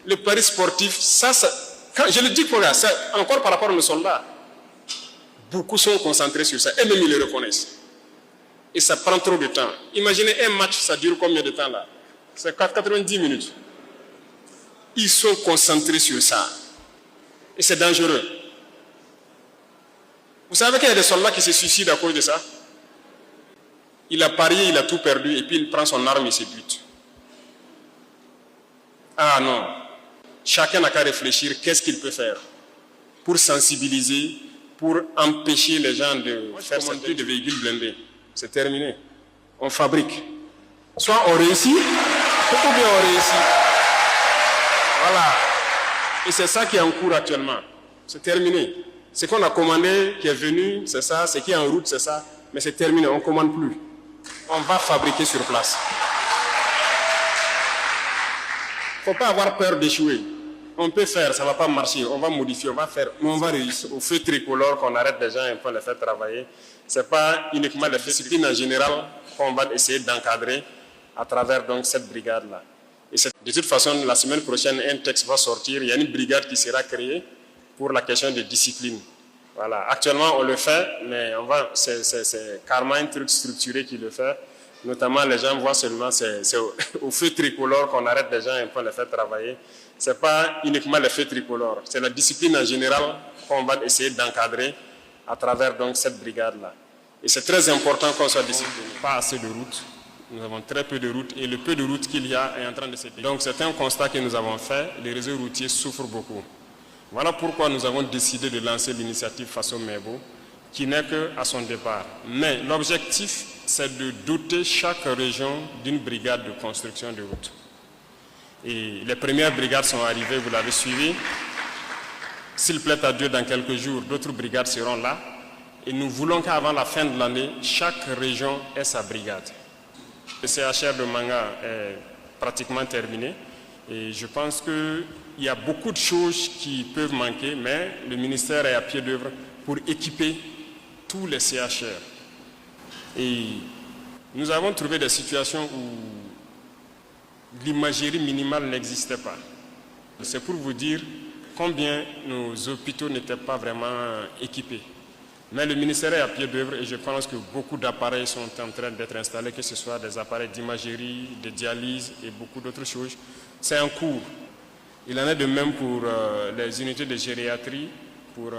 Le pari sportif, quand je le dis pour ça, encore par rapport à nos soldats, beaucoup sont concentrés sur ça, et même ils le reconnaissent. Et ça prend trop de temps. Imaginez un match, ça dure combien de temps là? C'est 90 minutes. Ils sont concentrés sur ça. Et c'est dangereux. Vous savez qu'il y a des soldats qui se suicident à cause de ça? Il a parié, il a tout perdu, et puis il prend son arme et se bute. Ah non. Chacun n'a qu'à réfléchir qu'est-ce qu'il peut faire pour sensibiliser, pour empêcher les gens de faire monter des véhicules blindés. C'est terminé. On fabrique. Soit on réussit, ou bien on réussit. Voilà. Et c'est ça qui est en cours actuellement. C'est terminé. Ce qu'on a commandé, qui est venu, c'est ça. Ce qui est en route, c'est ça. Mais c'est terminé, on ne commande plus. On va fabriquer sur place. Il ne faut pas avoir peur d'échouer. On peut faire, ça ne va pas marcher, on va modifier, on va faire, mais on va réussir. Au feu tricolore, qu'on arrête les gens et qu'on les fait travailler. Ce n'est pas uniquement la discipline en général qu'on va essayer d'encadrer à travers donc, cette brigade-là. Et de toute façon, la semaine prochaine, un texte va sortir. Il y a une brigade qui sera créée pour la question de discipline. Voilà. Actuellement, on le fait, mais c'est carrément un truc structuré qui le fait. Notamment, les gens voient seulement, c'est au feu tricolore qu'on arrête les gens et qu'on les fait travailler. Ce n'est pas uniquement le feu tricolore, c'est la discipline en général qu'on va essayer d'encadrer à travers donc, cette brigade-là. Et c'est très important qu'on soit discipliné. Pas assez de routes, nous avons très peu de routes et le peu de routes qu'il y a est en train de se dégrader. Donc c'est un constat que nous avons fait, les réseaux routiers souffrent beaucoup. Voilà pourquoi nous avons décidé de lancer l'initiative Faso Mebo, qui n'est qu'à son départ. Mais l'objectif, c'est de doter chaque région d'une brigade de construction de routes. Et les premières brigades sont arrivées, vous l'avez suivi. S'il plaît à Dieu, dans quelques jours, d'autres brigades seront là. Et nous voulons qu'avant la fin de l'année, chaque région ait sa brigade. Le CHR de Manga est pratiquement terminé. Et je pense qu'il y a beaucoup de choses qui peuvent manquer, mais le ministère est à pied d'œuvre pour équiper tous les CHR. Et nous avons trouvé des situations où l'imagerie minimale n'existait pas. C'est pour vous dire combien nos hôpitaux n'étaient pas vraiment équipés. Mais le ministère est à pied d'œuvre et je pense que beaucoup d'appareils sont en train d'être installés, que ce soit des appareils d'imagerie, de dialyse et beaucoup d'autres choses. C'est en cours. Il en est de même pour les unités de gériatrie, pour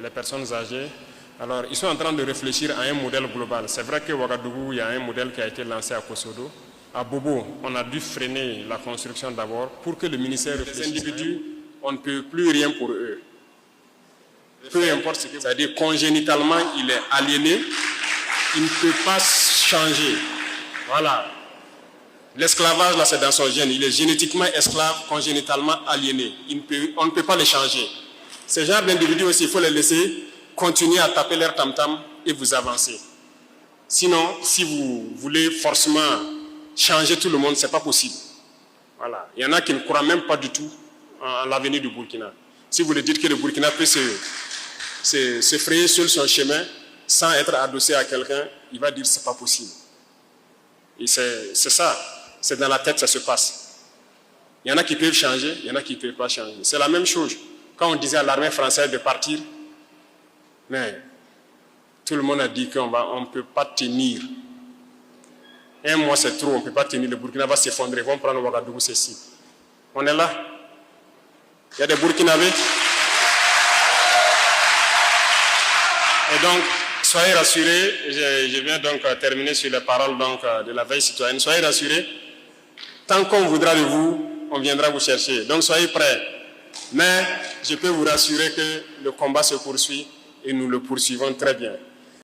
les personnes âgées. Alors, ils sont en train de réfléchir à un modèle global. C'est vrai qu'à Ouagadougou, il y a un modèle qui a été lancé à Kosodo. À Bobo, on a dû freiner la construction d'abord pour que le ministère réfléchisse. Les individus, on ne peut plus rien pour eux. Peu importe ce que c'est-à-dire congénitalement, il est aliéné, il ne peut pas changer. Voilà. L'esclavage, là, c'est dans son gène. Il est génétiquement esclave, congénitalement aliéné. On ne peut pas les changer. Ces genres d'individus aussi, il faut les laisser continuer à taper leur tam-tam et vous avancer. Sinon, si vous voulez forcément changer tout le monde, ce n'est pas possible. Voilà. Il y en a qui ne croient même pas du tout en l'avenir du Burkina. Si vous lui dites que le Burkina peut se frayer seul son chemin sans être adossé à quelqu'un, il va dire que ce n'est pas possible. Et c'est ça. C'est dans la tête que ça se passe. Il y en a qui peuvent changer, il y en a qui ne peuvent pas changer. C'est la même chose. Quand on disait à l'armée française de partir, mais tout le monde a dit qu'on ne peut pas tenir. Un mois c'est trop, on ne peut pas tenir. Le Burkina va s'effondrer, ils vont prendre Ouagadougou, ceci. On est là. Il y a des Burkinabés. Et donc, soyez rassurés, je viens donc terminer sur les paroles donc, de la veille citoyenne. Soyez rassurés, tant qu'on voudra de vous, on viendra vous chercher. Donc soyez prêts. Mais je peux vous rassurer que le combat se poursuit et nous le poursuivons très bien.